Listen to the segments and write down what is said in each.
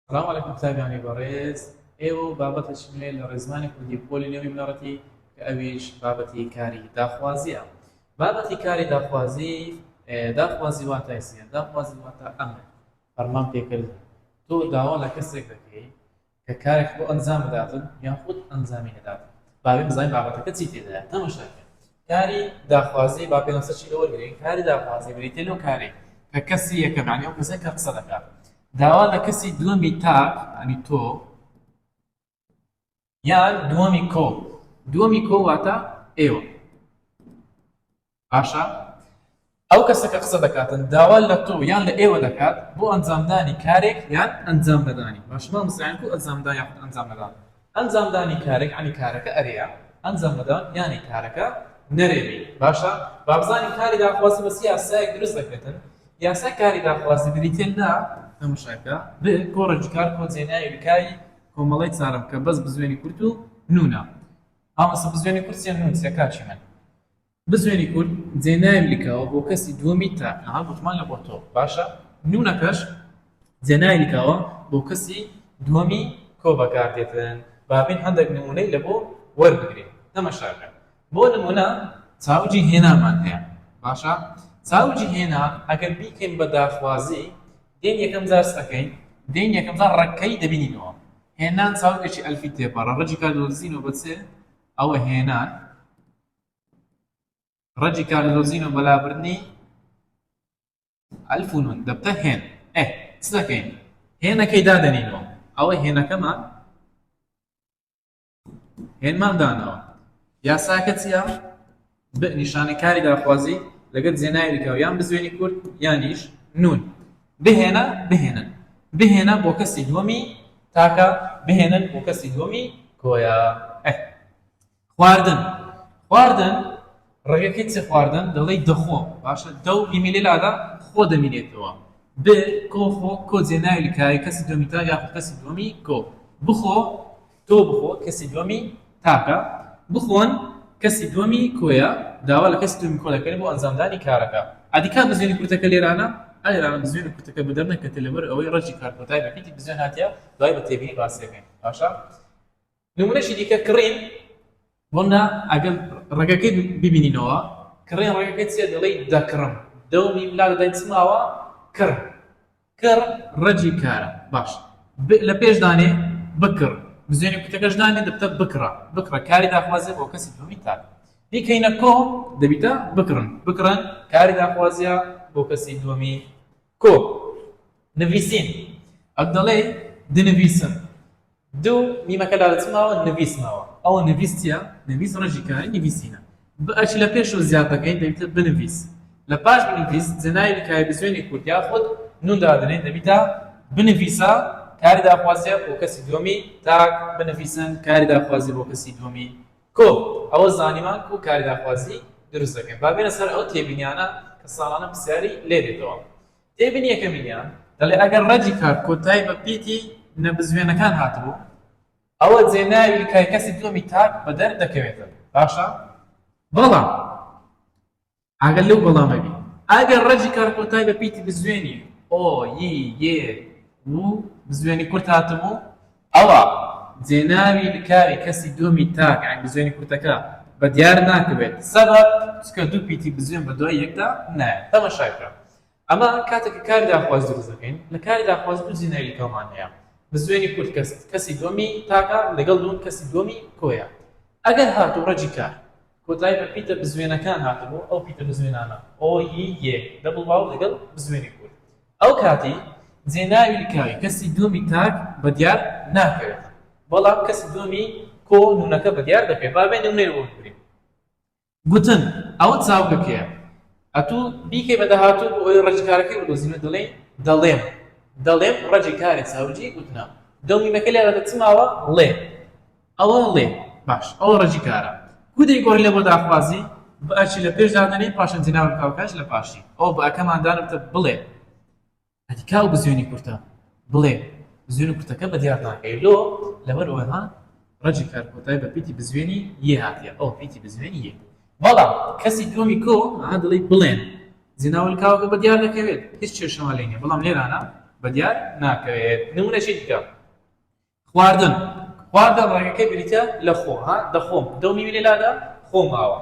السلام عليكم متابعيني باريز ايو بابەتە چمێ لە ڕێزمانی کوردی پۆلی نێوی بنەڕەتی کە ئەویش بابەتی کاری داخوازیە. بابەتی کاری داخوازی واتای چییە؟ داخوازی واتە ئەمر فەرمان پێکردن. تۆ داوا لە کەسێک دەکەی کە کارێک بۆ ئەنجام بداتن یاخود ئەنجامی نەداتن. با بێ بزانین بابەتەکە چی تێدایە. تەماشاکە کاری داخوازی با پێناسە چی لەوەرگرین کاری داخوازی بریتێ لەو کارێک کە کەسی یەکەم یعنی ئەو کەسێک کە قسە دەکات داوا لە کەسی دووەمی تاک ئەنی تۆ یان دووەمی کۆ واتە ئێوە باشە ئەو کەسەکە قسە دەکاتن داوا لە تۆ یان لە ئێوە دەکات بۆ ئەنجامدانی کارێک یان ئەنجام دەدانی باشمە مسیان و ئەنجامدا یاخود ئەنجام دەدان ئەنجامدانی کارێک عنی کارەکە ئەرەیە ئەنجام دەدان یانی کارەکە نەرێبی باشە با بزانین کاری داخوازی بەسی یاسایەک دروست دەکرێتن یاسای کاری داخوازی بریتێندا تەماشاکە بێ کۆڕەجیکار کۆجێنایی بکایی کۆمەڵی چارم کە بەس بزوێنی کورت و نونە ئامەسە بزوێنی کورسیە نونسیە کاچی من بزوێنی کورد جێنایم لیکاوە بۆ کەسی دووەمی تا ئەها گوتمان لە بۆ تۆ باشە نونەکەش جێنای لیکاوە بۆ کەسی دووەمی کۆ بەکاردێتن بابین هەندێک نمونەی لە بۆ وەربگرین تەماشاکە بۆ نمونە چاوجی هێنامان هەیە باشە چاوجی هێنا ئەگەر بیکەین بە داخوازی دێن یەکەم جار سەکەین دێن یەکەم جار ڕەکەی دەبینینەوە هێنان چاوگەکی ئەلفی تێپەڕە ڕەجی کاردۆزینەوە بەچێ ئەوە هێنان ڕەجی کاردۆزینەوە بەلابردنی ئەلف و نون دەبتە هێن چ دەکەین هێنەکەی دادەنینەوە ئەوە هێنەکەمان هێنمان دانەوە یاساکە چییە نیشانەکاری داخوازی لەگەڵ جێنای لیکاوە یان بزوێنی کورد یانیش نون بهێنە بۆ کەسی دووەمی تاکە بهێنن بۆ کەسی دووەمی کۆیە خواردن ڕێگەکەی چێ خواردن دەڵێی دەخۆ باشە دەو ئیمیلێلادا خۆ دەمینێتەوە ب کۆ خۆ کۆ جێنای لیکایی کەسی دووەمی تا یاخود کەسی دووەمی کۆ بخۆ تۆ بخۆ کەسی دووەمی تاکە بخۆن کەسی دووەمی کۆیە داوا لە کەسی دووەمی کۆ دەکەین بۆ ئەنجامدانی کارەکە ئەدیکا بزوێنی کورتەکە لێرانە ئەلێرانە بزوێنی کورتەکە بدەرنەکەتە لەبەر ئەوەی ڕەجی کارکۆتای بەپیتی بزوێن هاتیە دوای بە تێبینی باسیەکەین باشە نمونەشی دیکە کڕین بۆنا ئەگەر ڕێگەکەی ببینینەوە کڕین ڕێگەکەی چیە دەڵێی دەکڕم دەومی ملا دەدەین چماوە کڕ ڕەجی کارە باش لە پێشدانێ بکڕ بزوێنی کورتەکەش دانێ دەبتە بکڕە کاری داخوازیە بۆ کەسی دووەمی تاک بیکەینە کۆ دەبیتە بکڕن کاری داخوازیە بۆ کەسی دووەمی کۆ نویسین ئەک دەڵێ دنویسن دوو میمەکەدا دەچماوە نویسماوە ئەوە نویسیە نویس ڕەجی کاری نویسینە ئەچی لە پێش و زیاتەکەین دەبیتە بنویس لە پاش بنویس جێنای لیکای بزوێنی کورد یاخود نون دادنێن دەبیتە بنویسە کاری داخوازیە بۆ کەسی دووەمی تاک بنویسن کاری داخوازی بۆ کەسی دووەمی کۆ ئەوە زانیمان و کاری داخوازی دروست دەکەین با بێنە سەر ئەو تێبینیانە کە ساڵانە پرسیاری لێ دێتەوە تێبینی یەکەمینیان دەڵێ ئەگەر ڕەجی کار کۆتایی بە پیتی نەبزوێنەکان هاتبوو ئەوە جێناوی لیکای کەسی دووەمی تاک بەدەر دەکەوێتە باشە بەڵام ئەگەر لەو بەڵامەبی ئەگەر ڕەجی کار کۆتایی بە پیتی بزوێنی ئۆ یی یێ و بزوێنی کورت هاتبوو ئەوە جێناوی لیکاوی کەسی دووەمی تاک یعنی بزوێنی کورتەکە بە دیار ناکەوێت سەبەب چکە دوو پیتی بزوێن بە دوای یەکدا نایە تەماشاکە ئەمە کاتێککە کاری داخواز دروست دەکەین لە کاری داخواز دوو جێناوی لیکاومان هەیە بزوێنی کورت کەسی دووەمی تاکە لەگەڵ دوون کەسی دووەمی کۆیە ئەگەر هاتوو ڕەجی کار کۆتایی بە پیتە بزوێنەکان هاتبوو ئەو پیتە بزوێنانە ئۆ یی یێ دەبڵ واو لەگەڵ بزوێنی کورت ئەو کاتی جێناوی لیکاوی کەسی دووەمی تاک بە دیار ناکەوێت بەڵام کەسی دووەمی کۆ نونەکە بە دیار دەکەێت بابێن نمونەی بۆ بگرین گوتن ئەوە چاوگەکەیە ئەتوو بیکەی بەداهاتوو بۆ ئەوەی ڕەجیکارەکەی بەدۆزینە دەڵێم ڕەجیکاری چاوجی گوتنە دەومیمەکە لێرە دەچماوە لێ ئەوە لێ باش ئەوە ڕەجیکارە کودەی گۆڕی لە بۆ داخوازی بەچی لە پێش دادنەی پاشان جێناوی کاوکاش لە پاشی ئەو بە ئەکەمان دانبتە بڵێ ئەدیکا و بزوێنی کورتە بڵێ بزوێنی کورتەکە بە دیار ناکەی لۆ لەبەر ئەوەها ڕەجی کار کۆتایی بە پیتی بزوێنی یێ هاتیە ئەو پیتی بزوێنی یێ بەڵام کەسی دووەمی کۆ دڵی بڵێن جێناوی کاوکە بە دیار دەکەوێت هیچ کێشەوە لێ نییە بەڵام لێرانە بەدیار ناکەوێت نمونەشی دیکە خواردن ڕێگەکەی بریتە لە خۆ دەخۆم دە میلی لادا خۆم ماوە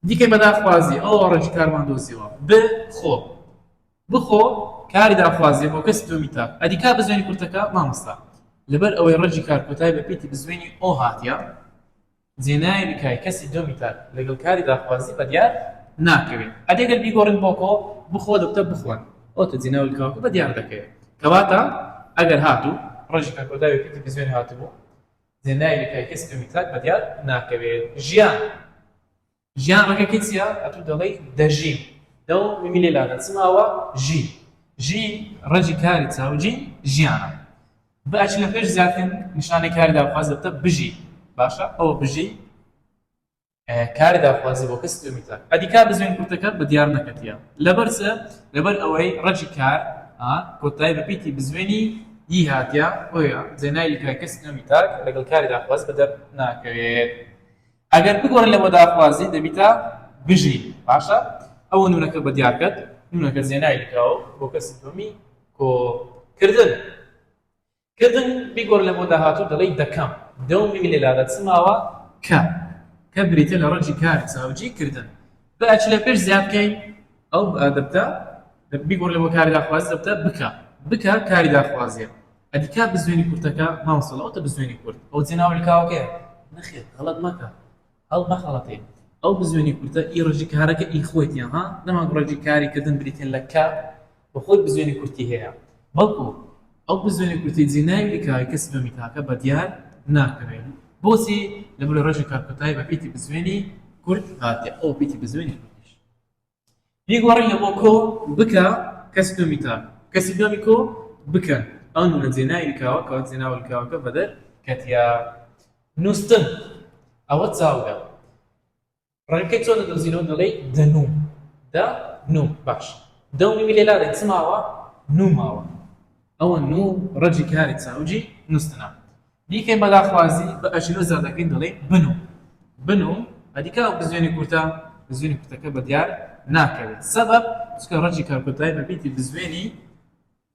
دیکەی بەداخوازی ئەو ڕێژ کارمان دۆزیەوە بخۆ بخۆ کاری داخوازی بۆ کەسی دومی تا ئەدیکا بزوێنی کورتەکە مامۆستا لەبەر ئەوەی ڕەجی کارکۆتای بە پێیتی بزوێنی ئۆ هاتیە جێنای بکای کەسی دومی تا لەگەڵ کاری داخوازی بەدیار ناکەوێت ئەدێگەر بیگۆڕن بۆ کۆ بخۆ دەبتە بخۆن ئۆتە جێناوی کاوەکە بەدیار دەکەوێت کەواتە ئەگەر هاتوو ڕەجی کارکۆتای بە پێیتی بزوێنی هاتبوو جێنای بکای کەسی دومی تا بەدیار ناکەوێت ژیان ڕێگەکەی چییە ئەتوو دەڵێی دەژیم دە میلی لادا چماوە ژی ڕەجی کاری چاوجی ژیانە بەچ لە پێش زیاتر نیشانەی کاری داخواز دەبتە بژی باشە ئەوە بژی کاری داخوازی بۆ کەسی دومی تا ئەدیکا بزوێن کورتەکە بە دیار نەکەتیە لەبەر ئەوەی ڕەجی کار کۆتایی بە پێیتی بزوێنی یی هاتیە ئۆیە جێنای لکای کەسی دومی تا لەگەڵ کاری داخواز بەدەر ناکەوێت ئەگەر بگۆڕن لە بۆ داخوازی دەبیتە بژی باشە ئەوە نونەکە بە دیارکەت نونەکە جێنای لکاوە بۆ کەسی دومی کردن بیگۆڕ لە بۆ داهاتوو دەڵێی دەکەم دە میلی لادا چماوە کە بریتە لە ڕەجی کاری چاوجی کردن بەچ لە پێش زیادکەی ئەو دەبتە بیگۆڕ لە بۆ کاری داخوازی دەبتە بکە کاری داخوازیە ئەدیکا بزوێنی کورتەکە مامۆسەڵەوەتە بزوێنی کورت ئەو جێناوە لکاوەکەیە نەخێت غەڵەت مەکە هەڵ مەخەڵەتێ ئەو بزوێنی کورتە ئی ڕەجی کارەکە ئی خۆیتیان نەما ڕەجی کاری کردن بریتێن لە کە بە خۆی بزوێنی کورتی هەیە بەڵکو ئەو بزوێنی کورتی جێناوی لکای کەسی دومی تاکە بە دیار ناکەوێت بۆچی لەبەر ڕەجی کارکۆتایی بە پێیتی بزوێنی کورت هاتیە ئەو پێیتی بزوێنی کورتیش بیگۆڕین لە بۆ کۆ بکە کەسی دومی تا کەسی دومی کۆ بکەن ئەو نونە جێناوی لکاوە کەوە جێناوە لکاوەکە بەدەر کەتیا نووسن ئەوە چاودە ڕێگەکەی چۆن دەدۆزینەوە دەڵێی دەنووم باش دە میلی لادا چماوە نووماوە ئەوە نوو ڕەجی کاری چاوجی نووسنە دیکەی بەداخوازی بە ئەژینۆ زادەکەین دەڵێ بنوو ئەدیکا بزوێنی کورتەکە بە دیار ناکەوێت سەبەب چکە ڕەجی کارکۆتایی بە پێیتی بزوێنی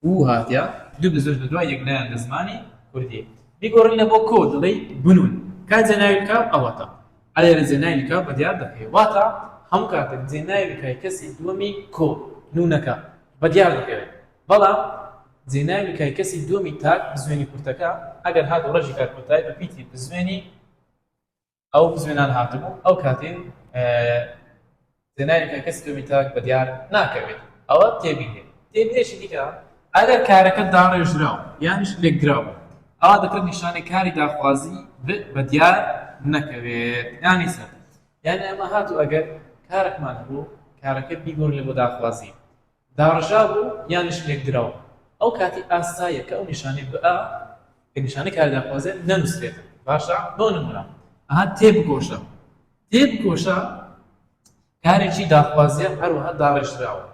و هاتیە دوو بزوێن لە دوای یەکلایەن لە زمانی کوردی بیگۆڕین لە بۆ کۆ دەڵێی بنون کا جێناوی لکاو ئەوەتە ئەلێرە جێناوی لکاو بە دیار دەکەوێت واتە هەموو کاتێک جێناوی لکای کەسی دووەمی کۆ نونەکە بە دیار دەکەوێت بەڵام جێناوی لکای کەسی دووەمی تاک بزوێنی کورتەکە ئەگەر هاتوو ڕەجی کارکۆتایی بە پێیتی بزوێنی ئەو بزوێنان هاتبوو ئەو کاتێ جێناوی لکای کەسی دووەمی تاک بە دیار ناکەوێت ئەوە تێبینێشی دیکە ئەگەر کارەکە داڕێژراوە یانیش لێکدراوە ئەوا دەکرێت نیشانەی کاری داخوازی بە دیار نەکەوێت یانی سەر یعنی ئەمە هاتوو ئەگەر کارێکمان هەبوو کارەکە بیگۆڕ لە بۆ داخوازی داڕژا بوو یانیش لێکدراوە ئەو کاتی ئاساییە کە ئەو نیشانەی بە کە نیشانەی کاری داخوازی نەنووسرێت باشە بۆ نمونە تێبکۆشە کارێکی داخوازیە هەروەها داڕێژراوە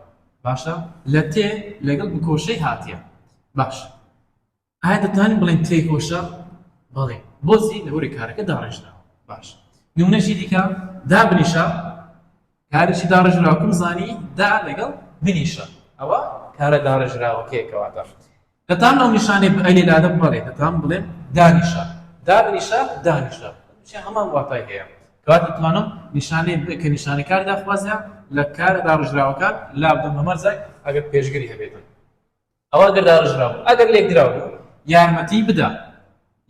باشە لە تێ لەگەڵ بکۆشەی هاتیە باش ئایا دەتوانین بڵێن تێکۆشە بەڵێ بۆچی لەوەی کارەکە داڕێژراوە باش نمونەشی دیکە دابنیشە کارێکی داڕێژراوەکەم زانی دا لەگەڵ بنیشە ئەوە کارە داڕێژراوەکەیەکەواتە دەتان ئەو نیشانەی بە ئەیلی لادا بڵێ دەتان بڵێن دانیشە دانیشە هەمان واتای هەیە کەواتە دەتوانم نیشانەی کە نیشانەی کاری داخوازیە لە کارە داڕێژراوەکان لا بدەم هەمەرزای ئەگەر پێشگەری هەبێتن ئەوە ئەگەر داڕێژراوە ئەگەر لێکدراوە یارمەتی بدە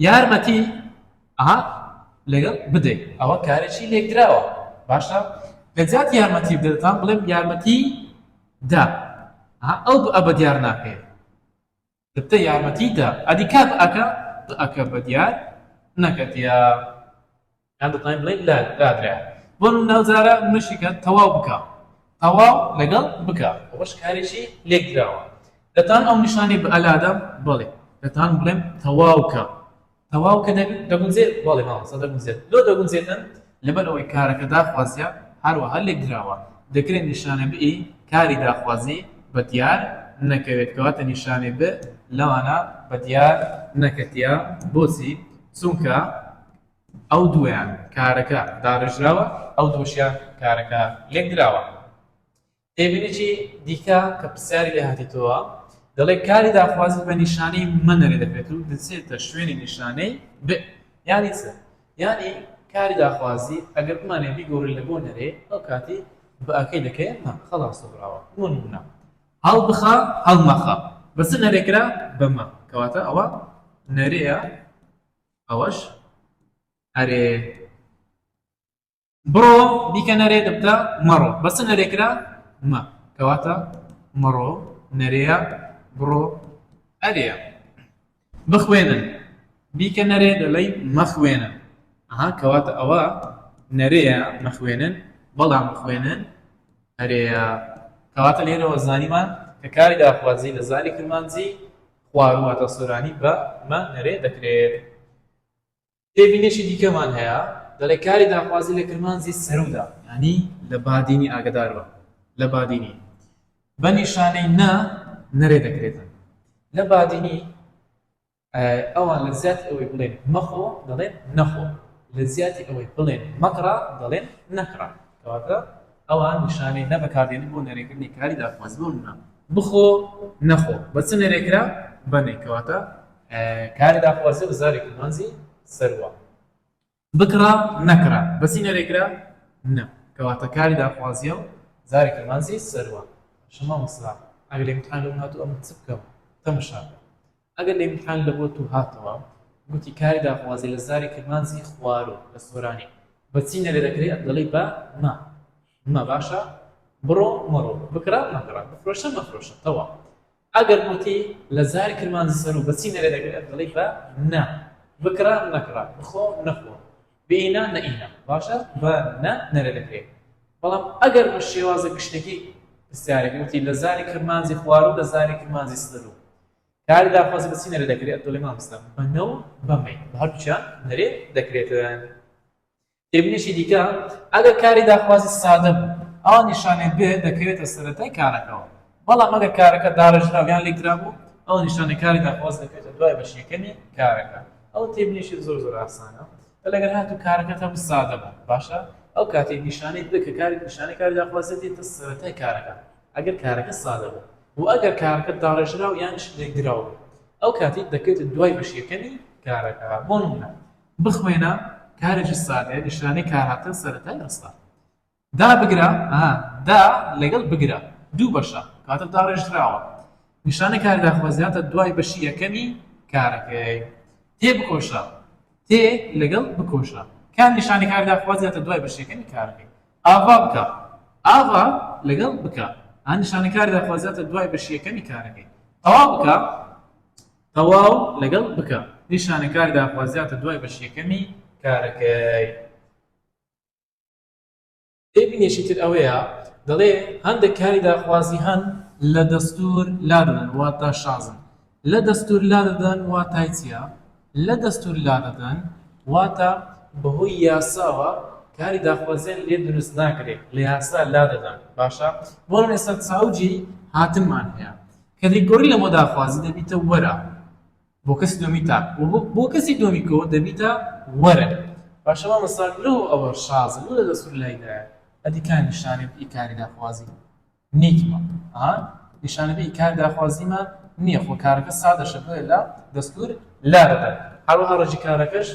یارمەتی لەگەڵ بدەیت ئەوە کارێکی لێکدراوە باشە لە جات یارمەتی بدەتان بڵێم یارمەتی دا ئەو ئەبە دیار ناکەێت دەبتە یارمەتی دا ئەدیکا ئەکە بە دیار نەکەتە یان دەتوانین بڵێن لادرا بۆ ناوزارە مشیکە تەواو بکە تەواو لەگەڵ بکە ئەوەش کارێکی لێکدراوە دەتان ئەو نیشانی بە ئەلادا بڵێ دەتان بڵێم تەواوکە دەگونجێت بەڵێ ماوەسە دەگونجێت لۆ دەگونجێتن لەبەر ئەوەی کارەکە داخوازیە هەروەها لێکدراوە دەکرێت نیشانە بئ کاری داخوازی بە دیار نەکەوێت کەواتە نیشانێ ب لەوانە بە دیار نەکەتیە بۆچی چونکە ئەو دوویان کارەکە داڕێژراوە ئەو دۆشیان کارەکە لێکدراوە تێبینێکی دیکە کە پرسیاری لێ هاتیتەوە دەڵێ کاری داخوازی بە نیشانەی منەرێ دەکرێت و دەچێتە شوێنی نیشانەی ب یانی چ یانی کاری داخوازی ئەگەر بمانێ بیگۆڕی لە بۆ نەرێ ئەو کاتی بە ئەکەی دەکەێت خەڵاس براوە نمونە هەڵ بخە هەڵمەخە بەس نەرێکرا بەمە کەواتە ئەوە نەرەیە ئەوەش ئەرێ بڕۆ بیکە نەرێ دەبتە مەڕۆ بەس نەرێکرا مە کەواتە مەڕۆ نەرەیە بڕۆ ئەرێە بخوێنن بیکە نەرێ دەڵێی مەخوێنن ئەها کەواتە ئەوە نەرەیە مەخوێنن بەڵام بخوێنن ئەرێە کەواتە لێرەوە زانیمان کە کاری داخوازی لە زاری کرمانجی خوار واتە سۆرانی بە مە نەرێ دەکرێت تێبینێکی دیکەمان هەیە دەڵێ کاری داخوازی لە کرمانجی سەرۆدا ینی لە بادینی ئاگدارەوە لە بادینی بە نیشانەی نەرێ دەکرێتن لە بادینی ئەوان لە زیاتی ئەوەی بڵێن مەخۆ دەڵێن نەخۆ لە زیاتی ئەوەی بڵێن مەکڕا دەڵێن نەکڕا کەواتە ئەوان نیشانەی نەبەکاردێنن بۆ نەرێکردنی کاری داخواز بوونە بخۆ نەخۆ بە چ نەرێکرا بەنێ کەواتە کاری داخوازی لە زاری کرمانجی سەروە بکڕا نەکڕا بەچی نەرێکرا نە کەواتە کاری داخوازیە و زاری کرمانجی سەروە شەما مەسڵا ئەگەر لە ئیمتحان لەم هاتوو ئەم چ بکەم تەمەشا ئەگەر لە ئیمتحان لە بۆ تو هاتەوە گوتی کاری داخوازی لە زاری کرمانجی خوارۆ لە سۆرانی بەچی نەرێ دەکرێت دەڵێی بە مە باشە بڕۆ مەڕۆ بکرا نەکڕا بفرۆشە مەفرۆشە تەواو ئەگەر گوتی لە زاری کرمانجی سەر و بەچی نەرێ دەکرێت دەڵێی بە نە بکرا نەکڕا بخۆ نەخۆ بئینا نەئینا باشە بە نەرێ دەکرێت بەڵام ئەگەر بە شێوازە گشتێکی پرسیارێکی وتی لە زاری کرمانجی خوارۆ لە زاری کرمانجی سەر و کاری داخوازی بەچی نەرێ دەکرێت دەڵێ مامۆستا بەنە و بەمەی بە هەردووچیان نەرێ دەکرێتن تێبینێکی دیکە ئەگەر کاری داخوازی سادە بوو ئەوە نیشانەی بێ دەکەوێتە سەرەتای کارەکەەوە بەڵام ئەگەر کارەکە داڕژراویان لێکرا بوو ئەو نیشانەی کاری داخواز دەکەوێتە دوای بەشیەکەمی کارەکە ئەو تێبینێکی زۆر ئاسانە لەگەر هاتوو کارەکە هەم سادە بوو باشە ئەو کاتێک نیشانەی بکە کاری نیشانەی کاری داخوازی دێتە سەرەتای کارەکە ئەگەر کارەکە سادە بوو و ئەگەر کارەکە داڕژراو یان لێکدراوە ئەو کاتێک دەکەوێتە دوای بەشیەکەمی کارەکە بۆ نمونە بخوێنە کارێکی سادەیە نیشانەی کار هاتە سەرەتای ڕستە دا بگرە دا لەگەڵ بگرە دوو بەشە کاتە داڕێژراوە نیشانەی کاری داخوازیاتە دوای بەشی یەکەمی کارەکەی تێ بکۆشە تێ لەگەڵ بکۆشە کام نیشانەی کاری داخوازیاتە دوای بەشیەکەمی کارەکەی ئاوا بکە ئاوا لەگەڵ بکە ئەم نیشانەی کاری داخوازیاتە دوای بەشیەکەمی کارەکەی تەواو بکە تەواو لەگەڵ بکە نیشانەی کاری داخوازیاتە دوای بەشیەکەمی کارەکەی تێبینێکی تر ئەوەیە دەڵێ هەندێک کاری داخوازی هەن لە دەستور لا دەدەن واتە شازن لە دەستور لا دەدەن واتای چییە لە دەستور لا دەدەن واتە بەهۆی یاساوە کاری داخوازیان لێ دروست ناکرێت لە یاسا لا دەدەن باشە بۆ ئێستا چاوجی هاتممان هەیە کە دەیگۆڕی لە بۆ داخوازی دەبیتە وەرە بۆ کەسی دۆمی تاک بۆ کەسی دۆمی کۆ دەبیتە وەرە باشەوە مەساڵ لەو ئەوە شازن لە دەستور لایدایە ئەدی کار نیشانەی بی کاری داخوازی نیکمە نیشانە بی کاری داخوازیمان نییە خۆ کارەکە سادەشە بێ لە دەستور لا دەدەن هەروەها ڕێژی کارەکەش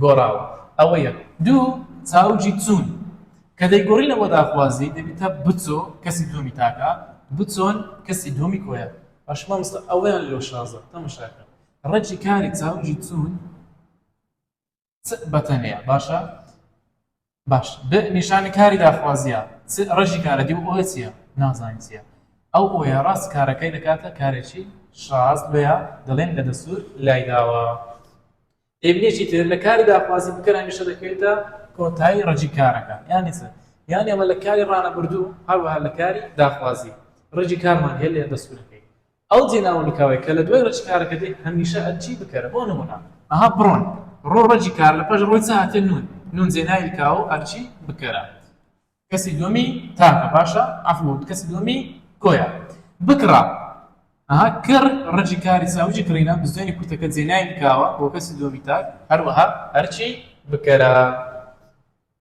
گۆڕاوە ئەوە یەک دوو چاوجی چوون کە دەیگۆڕی لە بۆ داخوازی دەبیتە بچۆ کەسی دۆمی تاکە بچۆن کەسی دۆمی کۆیە باشمە مستە ئەوەیان لەو شازە تەمەشاکە ڕێجی کاری چاوجی چوون بەتەنەیە باشە باش نیشانی کاری داخوازیە ڕێژی کارە دی ئەوە چییە نازانی چییە ئەو ئەوە ڕاست کارەکەی دەکاتە کارێکی شاز بەیە دەڵێن لە دەستور لایداوە تێبینێکی تر لە کاری داخوازی بکەرانیشە دەکەوێتە کۆتایی ڕێجی کارەکە یانی چ یانی ئەمە لە کاری ڕانەبردوو هەروەها لە کاری داخوازی ڕێجی کارمان هەیە لە دەستورەکەی ئەو جێناوەنیکاوەیە کە لە دوای ڕێجی کارەکە دێ هەمیشە ئەچی بکەرە بۆ نمونە ئەها بڕۆن ڕۆ ڕێجی کار لە پاش ڕۆی چاهاتێ نون جێناوی کاو ئەرچی بکەرە کەسی دومی تاکە باشە ئەفلوت کەسی دومی کۆیە بکڕە ئەها کڕ ڕێجی کاری چاوجی کڕینە بزوێنی کورتەکە جێناوی کاوە بۆ کەسی دومی تاک هەروەها هەرچی بکەرە